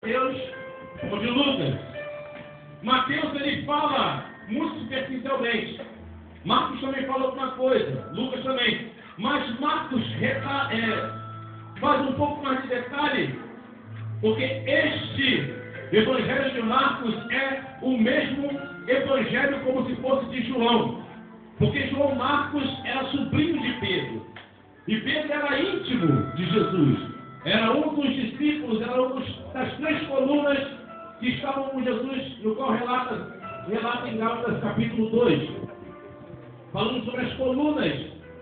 Mateus como de Lucas. Mateus, ele fala muito superficialmente. Marcos também fala alguma coisa. Lucas também. Mas Marcos faz um pouco mais de detalhe, porque este Evangelho de Marcos é o mesmo Evangelho como se fosse de João. Porque João Marcos era sobrinho de Pedro. E Pedro era íntimo de Jesus. Era um dos discípulos, era um das 3 colunas que estavam com Jesus, no qual relata em Gálatas capítulo 2. Falando sobre as colunas,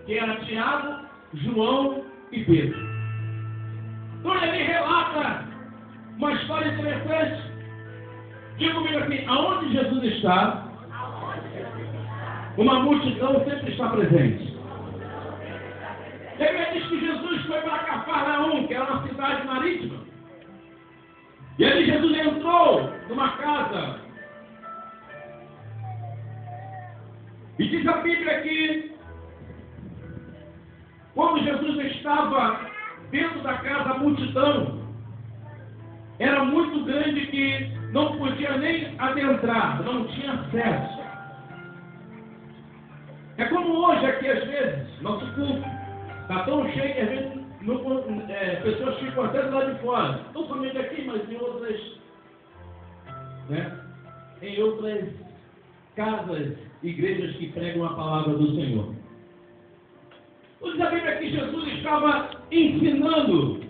que era Tiago, João e Pedro. Então ele relata uma história interessante. Diga comigo assim, aonde Jesus está, uma multidão sempre está presente. Ele diz que Jesus foi para Cafarnaum, que era uma cidade marítima. E ali Jesus entrou numa casa. E diz a Bíblia que quando Jesus estava dentro da casa, a multidão era muito grande que não podia nem adentrar, não tinha acesso. É como hoje aqui às vezes, nosso culto está tão cheio que às vezes pessoas ficam até do lado de fora. Não somente aqui, mas em outras, em outras casas, igrejas que pregam a palavra do Senhor. Diz a Bíblia que Jesus estava ensinando.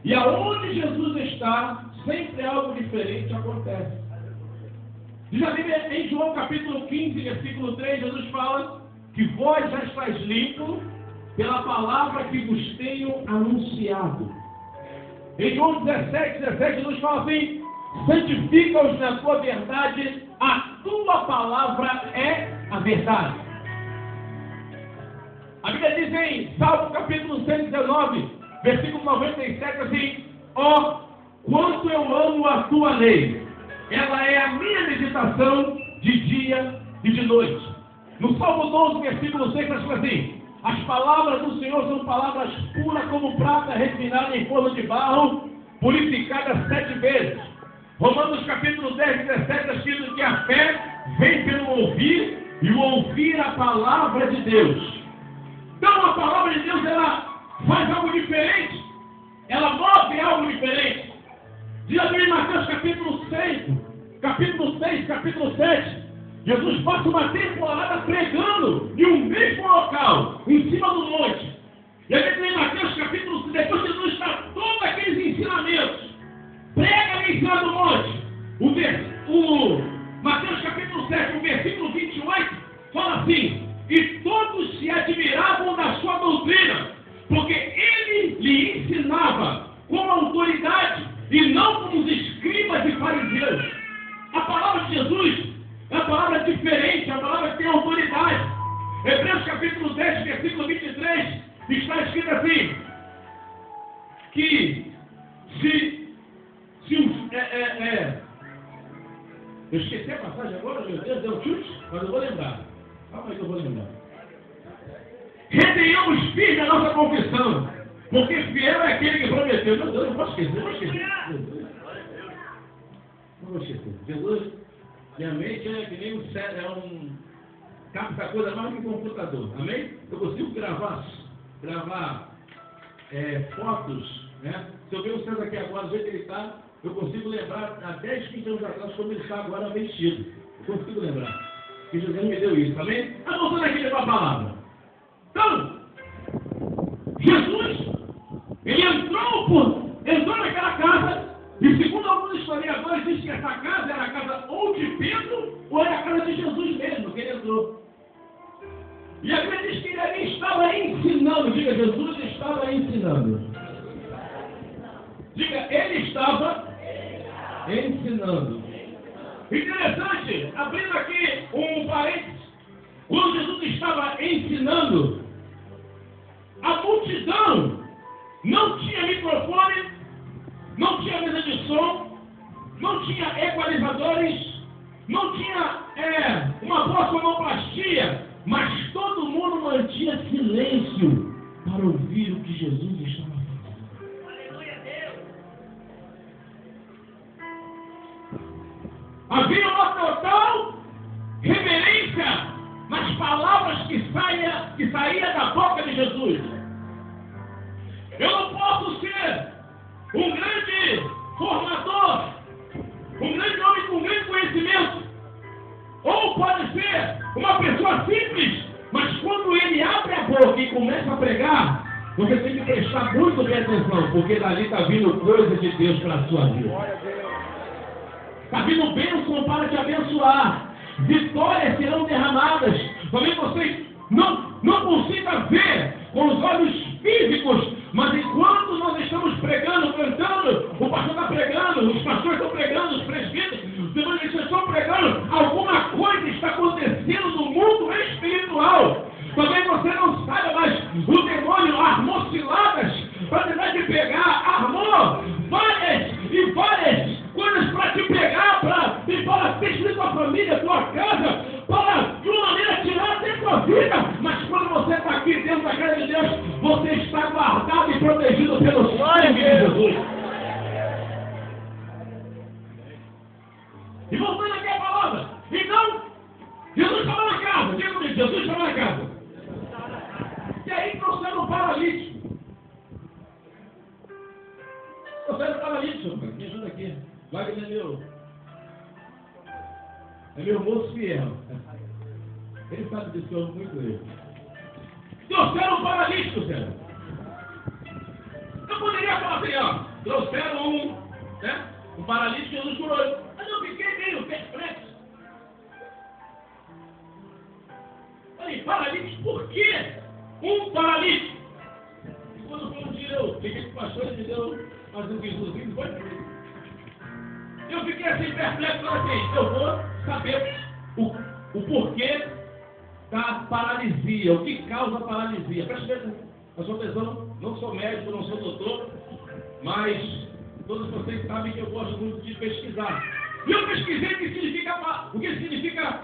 E aonde Jesus está, sempre algo diferente acontece. Diz a Bíblia em João capítulo 15, versículo 3, Jesus fala que vós já estáis limpos pela palavra que vos tenho anunciado. Em João 17, Jesus fala assim: santifica-os na tua verdade, a tua palavra é a verdade. A Bíblia diz em Salmo capítulo 119, versículo 97, assim: ó, quanto eu amo a tua lei, ela é a minha meditação de dia e de noite. No Salmo 12, versículo 6, está escrito assim: as palavras do Senhor são palavras puras como prata refinada em forno de barro, purificada 7 vezes. Romanos capítulo 10, 17, está escrito que a fé vem pelo ouvir, e o ouvir a palavra de Deus. Então a palavra de Deus, ela faz algo diferente, ela move algo diferente. Diz a Bíblia em Mateus capítulo 6, capítulo 7, Jesus passa uma temporada pregando em um mesmo local, em cima do monte. E a Bíblia em Mateus capítulo 6, depois Jesus está todos aqueles ensinamentos, prega em cima do monte. O Mateus capítulo 7, o versículo 28, fala assim: e todos se admiravam da sua doutrina, porque ele lhe ensinava com autoridade e não como os escribas e fariseus. A palavra de Jesus é uma palavra diferente, é uma palavra que tem autoridade. Hebreus capítulo 10, versículo 23, está escrito assim: que eu esqueci a passagem agora, meu Deus, deu chute, mas eu vou lembrar. Calma aí que eu vou lembrar. Retenhamos firme a nossa confissão, porque fiel é aquele que prometeu. Meu Deus, eu não vou esquecer. Não vou esquecer. Jesus, minha mente é que nem um capta coisa mais do que um computador. Amém? Eu consigo gravar fotos, né? Se eu ver o César aqui agora, do jeito que ele está, eu consigo lembrar há 10, 15 anos atrás como ele está agora vestido. Eu consigo lembrar. Que Jesus me deu isso, amém? Está voltando aqui para a palavra. Então, Jesus, ele entrou naquela casa, e segundo alguns historiadores, diz que essa casa era a casa ou de Pedro, ou era a casa de Jesus mesmo, que ele entrou. E a Bíblia diz que ele ali estava ensinando. Diga, Jesus estava ensinando. Diga, ele estava ensinando. Interessante, abrindo aqui um parênteses, quando Jesus estava ensinando, a multidão não tinha microfone, não tinha mesa de som, não tinha equalizadores, não tinha uma boa sonoplastia, mas todo mundo mantinha silêncio para ouvir o que Jesus estava fazendo. Aleluia, Deus! Havia uma total reverência nas palavras que saía da boca de Jesus. Eu não posso ser um grande formador, um grande homem com grande conhecimento, ou pode ser uma pessoa simples, mas quando ele abre a boca e começa a pregar, você tem que prestar muito bem atenção, porque dali está vindo coisa de Deus para a sua vida. Está vindo bênção para te abençoar. Vitórias serão derramadas. Talvez vocês não consigam ver com os olhos físicos, mas enquanto nós estamos pregando, cantando, o pastor está pregando, os pastores estão pregando, os presbíteros, os evangelistas estão pregando, alguma coisa está acontecendo no mundo espiritual. Talvez você não saiba, mas o demônio armou ciladas para tentar te pegar, armou várias e várias coisas para te pegar, para destruir tua família, tua casa, para de uma maneira tirar até tua vida. Mas quando você está aqui dentro da casa de Deus, você está guardado e protegido pelo sangue de Jesus. E voltando aqui a palavra, então, Jesus estava na casa, diga comigo, Jesus estava na casa. E aí trouxeram um paralítico. Trouxeram um paralítico, me ajuda aqui. Wagner é meu moço fiel. Ele sabe disso, eu amo muito ele. Trouxeram um paralítico, Senhor. Eu poderia falar assim, ó, trouxeram um paralítico e Jesus curou. Mas eu fiquei meio perplexo. Falei, paralítico por quê? Um paralítico. E quando foi um dia eu fiquei com o pastor, ele me deu mais um guizozinho, foi? Eu fiquei assim perplexo, assim, eu vou saber o porquê da paralisia, o que causa a paralisia. Presta atenção, eu sou atenção, não sou médico, não sou doutor, mas todos vocês sabem que eu gosto muito de pesquisar. E eu pesquisei o que significa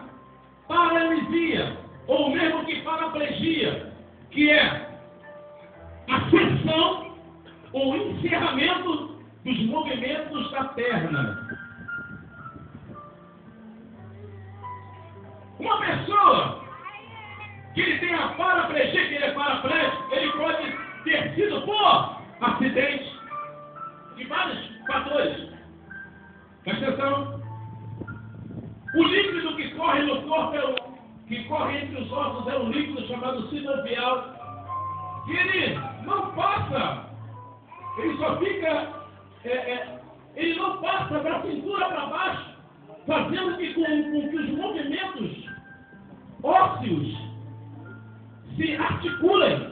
paralisia, ou mesmo que paraplegia, que é a cessão ou encerramento dos movimentos da perna. Uma pessoa que ele tem a paraplegia, que ele é paraplégico, ele pode ter sido por acidente de vários fatores. Presta atenção. O líquido que corre no corpo, que corre entre os ossos, é um líquido chamado sinovial, que ele não passa, ele só fica, ele não passa da cintura para baixo, fazendo que com que os movimentos ósseos se articulem.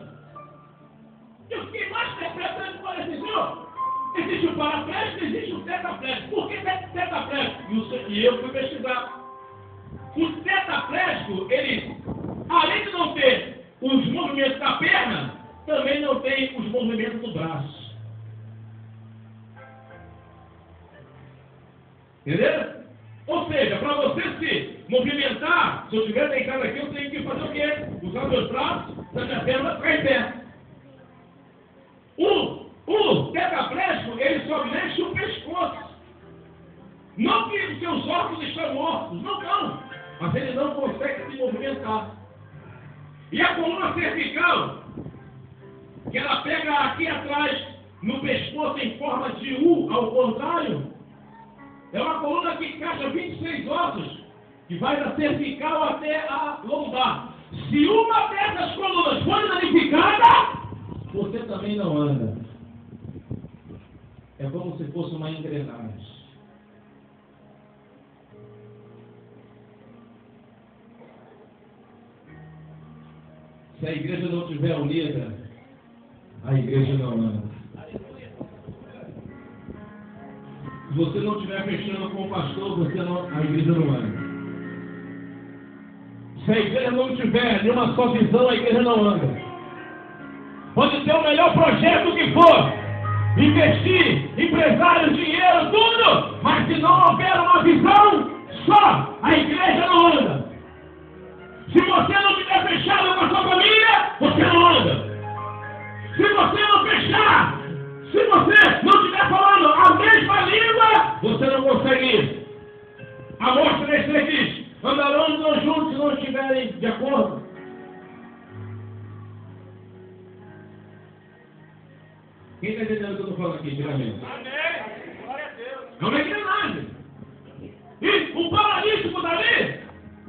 Eu fiquei mais perplexo e falei assim, senhor, existe o paraplégico, existe o tetraplégico. Por que tetraplégico? E eu fui pesquisar. O tetraplégico, ele, além de não ter os movimentos da perna, também não tem os movimentos do braço. Entendeu? Ou seja, para você se movimentar, se eu estiver deitado aqui, eu tenho que fazer o quê? Usar meus braços, da minha perna para em pé. O tetraplégico, ele só mexe o pescoço. Não que os seus órgãos estão mortos, não. Mas ele não consegue se movimentar. E a coluna cervical, que ela pega aqui atrás, no pescoço em forma de U, ao contrário, é uma coluna que encaixa 26 ossos, que vai da cervical até a lombar. Se uma dessas colunas for danificada, você também não anda. É como se fosse uma engrenagem. Se a igreja não estiver unida, a igreja não anda. Se você não estiver fechando com o pastor, a igreja não anda. Se a igreja não tiver nenhuma só visão, a igreja não anda. Pode ter o melhor projeto que for, investir, empresários, dinheiro, tudo, mas se não houver uma visão só, a igreja não anda. Se você não estiver fechado com a sua família, você não anda. Se você não fechar, se você não estiver falando a mesma língua, você não consegue ir. A está entendendo o que eu estou falando aqui, diretamente? Amém. Glória a Deus. É uma engrenagem. E o paralítico está ali,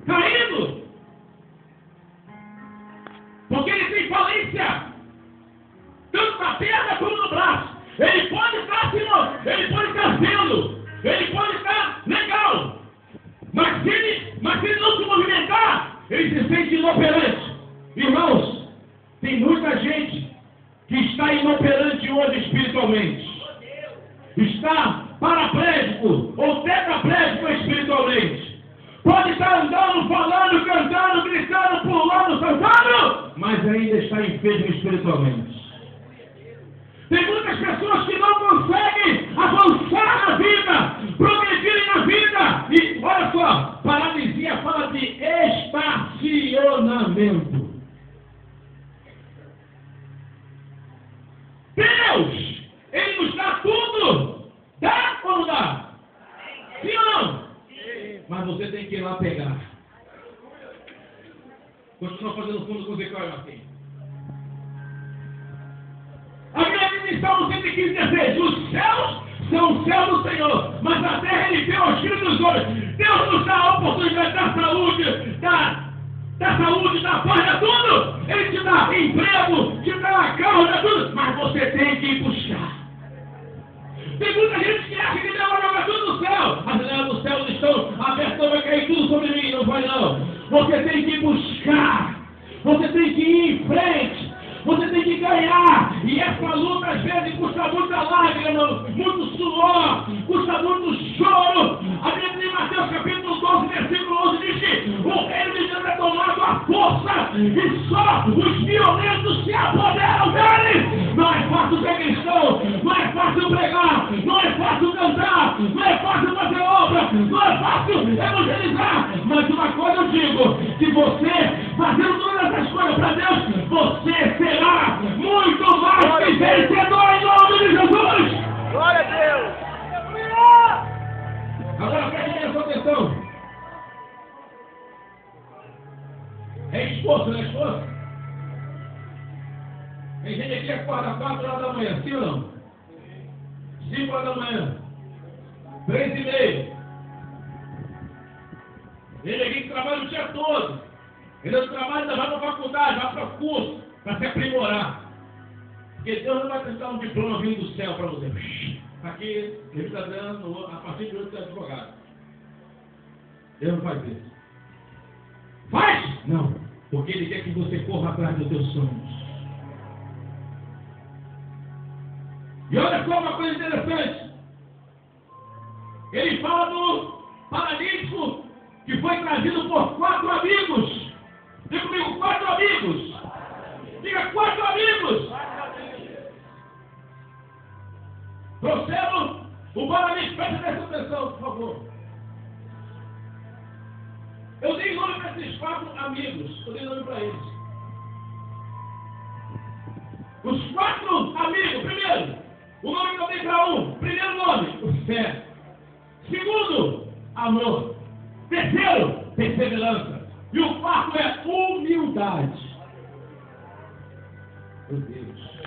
caindo. Porque ele tem falência, tanto na perna como no braço. Ele pode estar, Senhor, ele pode estar vendo, ele pode estar legal. Mas se ele não se movimentar, ele se sente inoperante. Irmãos, tem muita gente que está inoperante hoje espiritualmente. Está paraplégico ou tetraplégico espiritualmente. Pode estar andando, falando, cantando, gritando, pulando, saltando, mas ainda está enfermo espiritualmente. Tem muitas pessoas que não conseguem avançar na vida, progredirem na vida. E olha só, paralisia fala de estacionamento. Deus, Ele nos dá tudo. Dá ou não dá? Sim ou não? Mas você tem que ir lá pegar. Continua fazendo fundo com o Zé Carlos aqui. A Bíblia diz em Salmo 115:16: os céus são os céus do Senhor, mas a terra Ele deu aos filhos dos homens. Deus nos dá a oportunidade da saúde, da saúde, da paz, de tudo. Ele te dá emprego, te dá carro, dá tudo, mas você tem que ir buscar. Tem muita gente que acha que Deus vai jogar tudo no céu. As janelas do céu estão abertas, vai cair tudo sobre mim. Não vai não. Você tem que buscar. Você tem que ir em frente. Você tem que ganhar. E essa luta às vezes custa muita lágrima, muito suor, custa muito choro. A Bíblia diz em Mateus capítulo 12, versículo 11, diz que o reino de Deus é tomado à força e só os violentos se apoderam dele. Não é fácil ser cristão, não é fácil pregar, não é fácil cantar, não é fácil fazer obra, não é fácil evangelizar. Mas uma coisa eu digo, se você fazendo todas essas coisas para Deus, você será muito mais que vencedor em nome de Jesus. Glória a Deus. Agora preste atenção. É esforço, não é esforço? Tem gente aqui que acorda 4 horas da manhã, sim ou não? 5 horas da manhã, 3:30. Ele aqui que trabalha o dia todo. Ele não trabalha, ainda vai para a faculdade, vai para o curso, para se aprimorar. Porque Deus não vai tentar um diploma vindo do céu para você. Aqui, ele está dando, a partir de hoje você é advogado. Deus não faz isso. Faz? Não. Porque Ele quer que você corra atrás dos teus sonhos. E olha só uma coisa interessante. Ele fala do paralítico que foi trazido por 4 amigos. Diga comigo, 4 amigos. Diga 4 amigos. Trouxeram o paralítico. Preste atenção, por favor. Eu dei nome para esses 4 amigos. Eu dei nome para eles. Os 4 amigos. Primeiro, o nome que eu dei para um. Primeiro nome, fé. Segundo, amor. Terceiro, perseverança. E o 4º é humildade. Meu Deus.